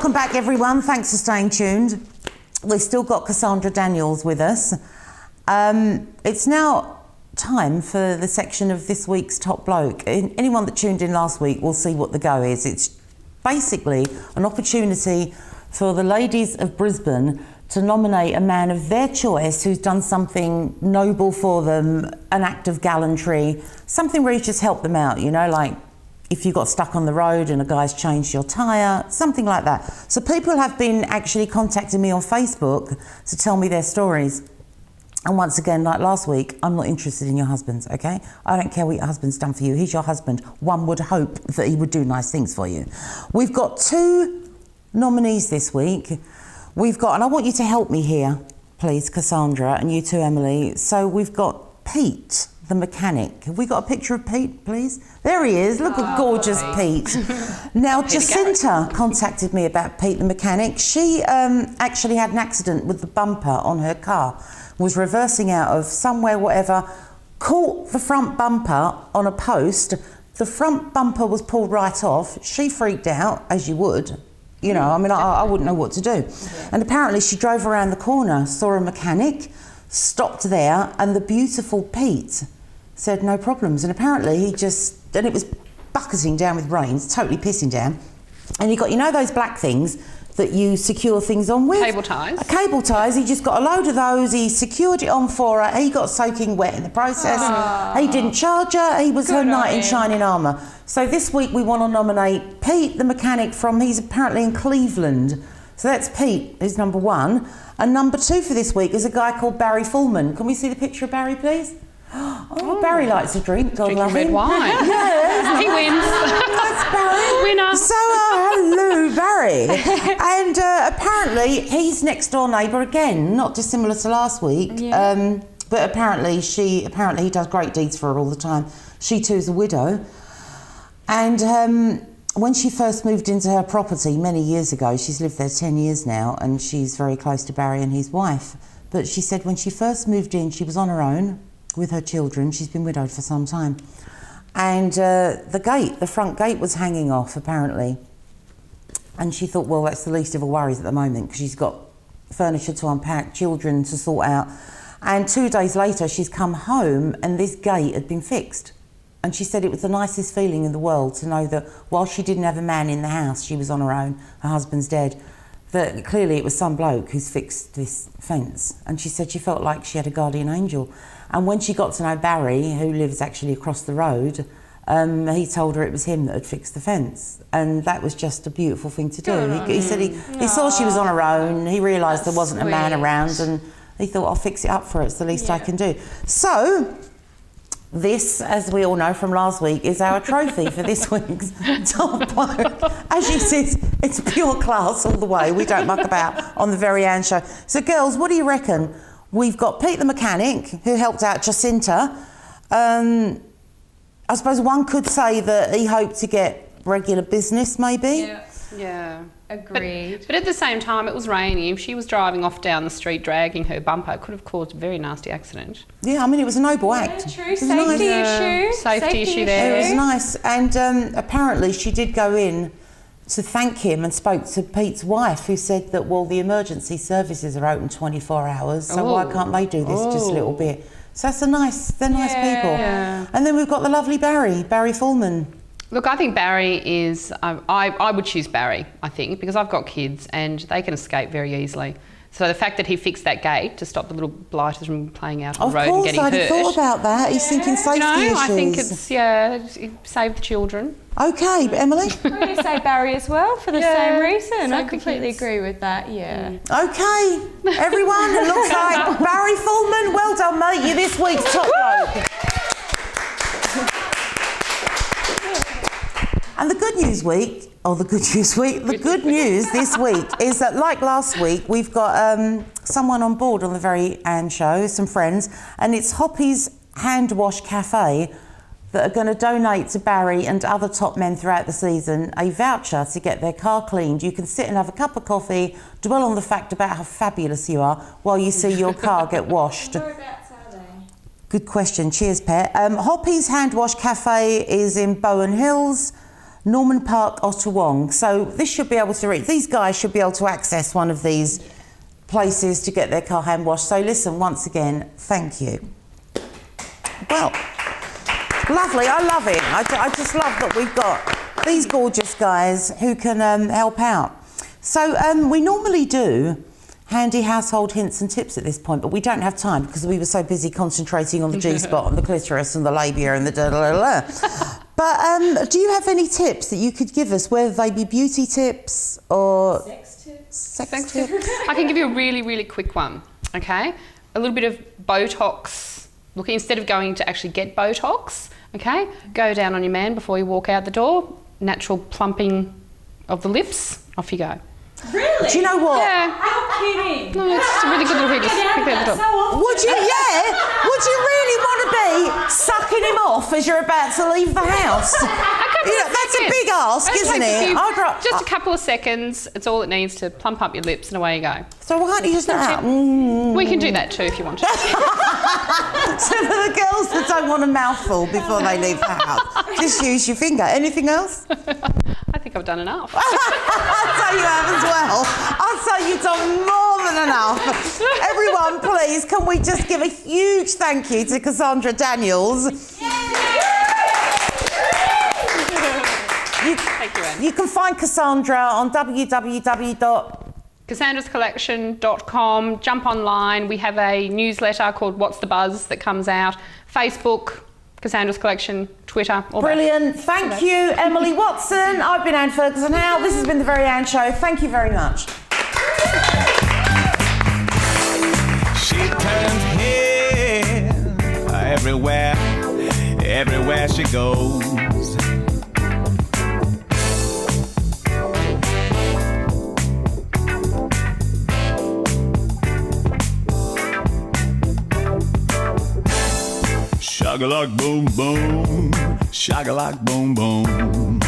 Welcome back, everyone. Thanks for staying tuned. We've still got Cassandra Daniels with us. It's now time for the section of this week's Top Bloke. Anyone that tuned in last week will see what the go is. It's basically an opportunity for the ladies of Brisbane to nominate a man of their choice who's done something noble for them, an act of gallantry, something where you just help them out, you know, like if you got stuck on the road and a guy's changed your tyre, something like that. So people have been actually contacting me on Facebook to tell me their stories. And once again, like last week, I'm not interested in your husband's, okay? I don't care what your husband's done for you. He's your husband. One would hope that he would do nice things for you. We've got 2 nominees this week. We've got, and I want you to help me here, please, Cassandra, and you too, Emily. So we've got Pete, the mechanic. Have we got a picture of Pete, please? There he is. Look at gorgeous Pete. Now, Jacinta contacted me about Pete, the mechanic. She actually had an accident with the bumper on her car, was reversing out of somewhere, whatever, caught the front bumper on a post. The front bumper was pulled right off. She freaked out, as you would. You know, I mean, I wouldn't know what to do. Yeah. And apparently she drove around the corner, saw a mechanic, stopped there, and the beautiful Pete said no problems. And apparently he just, and it was bucketing down with rain, totally pissing down. And he got, you know those black things that you secure things on with? Cable ties. Cable ties. He just got a load of those. He secured it on for her. He got soaking wet in the process. He didn't charge her. He was her knight in shining armour. So this week we want to nominate Pete, the mechanic he's apparently in Cleveland. So that's Pete, who's number 1. And number 2 for this week is a guy called Barry Fullman. Can we see the picture of Barry, please? Oh, Barry likes a drink. God love him. Red wine. Yeah, he wins. That's Barry. Winner. So, hello, Barry. And apparently he's next door neighbour again, not dissimilar to last week. Yeah. But apparently he does great deeds for her all the time. She too is a widow. And when she first moved into her property many years ago, she's lived there 10 years now, and she's very close to Barry and his wife. But she said when she first moved in, she was on her own with her children. She's been widowed for some time. And the front gate was hanging off, apparently. And she thought, well, that's the least of her worries at the moment, because she's got furniture to unpack, children to sort out. And 2 days later, she's come home and this gate had been fixed. And she said it was the nicest feeling in the world to know that while she didn't have a man in the house, she was on her own, her husband's dead, that clearly it was some bloke who's fixed this fence. And she said she felt like she had a guardian angel. And when she got to know Barry, who lives actually across the road, he told her it was him that had fixed the fence. And that was just a beautiful thing to do. He said he saw she was on her own, he realised there wasn't a man around, and he thought, I'll fix it up for her, it's the least I can do. So, this, as we all know from last week, is our trophy for this week's Top Bloke. As she says, it's pure class all the way. We don't muck about on the Very Ann Show. So, girls, what do you reckon? We've got Pete the mechanic, who helped out Jacinta. I suppose one could say that he hoped to get regular business, maybe. Yeah. Agreed. But at the same time, it was raining. If she was driving off down the street dragging her bumper, it could have caused a very nasty accident. Yeah, I mean, it was a noble act. True. Safety issue. Safety issue there. It was nice. And apparently she did go in to thank him and spoke to Pete's wife, who said that, well, the emergency services are open 24 hours, so why can't they do this just a little bit? So they're nice people. Yeah. And then we've got the lovely Barry Fullman. Look, I think Barry is... I would choose Barry, I think, because I've got kids and they can escape very easily. So the fact that he fixed that gate to stop the little blighters from playing out on the road and getting hurt... Of course, I'd thought about that. He's thinking safety issues. I think it's, it saved the children. OK, but Emily? I'm going to say Barry as well, for the same reason. I Save the completely kids. agree with that, OK, everyone, it looks like Barry Fullman. Well done, mate. You're this week's Top Bloke. And the good news this week is that, like last week, we've got someone on board on the Very Ann Show, some friends, and it's Hoppy's Hand Wash Cafe that are going to donate to Barry and other top men throughout the season a voucher to get their car cleaned. You can sit and have a cup of coffee, dwell on the fact about how fabulous you are while you see your car get washed. Whereabouts are they? Good question. Cheers, Pet. Hoppy's Hand Wash Cafe is in Bowen Hills. Norman Park, Ottawong. So this should be able to reach, these guys should be able to access one of these places to get their car hand washed. So listen, once again, thank you. Well, lovely, I love it. I just love that we've got these gorgeous guys who can help out. So we normally do handy household hints and tips at this point, but we don't have time because we were so busy concentrating on the G-spot and the clitoris and the labia and the da-da-da-da. But do you have any tips that you could give us, whether they be beauty tips or sex tips? I can give you a really, really quick one, okay? A little bit of Botox. Look, instead of going to actually get Botox, okay, go down on your man before you walk out the door. Natural plumping of the lips. Off you go. Really? Do you know what? Yeah. How kidding? No, it's just a really good little hit. Just quickly at the top. Would you really want to be sucking him off as you're about to leave the house? That's a big ask, It isn't takes it? just a couple of seconds. It's all it needs to plump up your lips and away you go. So why can't you just We can do that too if you want to. So for the girls that don't want a mouthful before they leave the house, just use your finger. Anything else? I think I've done enough. I'd say you have as well. I'd say you've done more than enough. Everyone, please, can we just give a huge thank you to Cassandra Daniels? Thank you, Anne. You can find Cassandra on Cassandra'sCollection.com. Jump online. We have a newsletter called What's the Buzz that comes out. Facebook, Cassandra's Collection, Twitter, all Brilliant. Thank you, Emily Watson. I've been Anne Ferguson-Howe. This has been The Very Anne Show. Thank you very much. She turns head everywhere she goes. Shag-a-lug boom boom, shag-a-lug boom boom.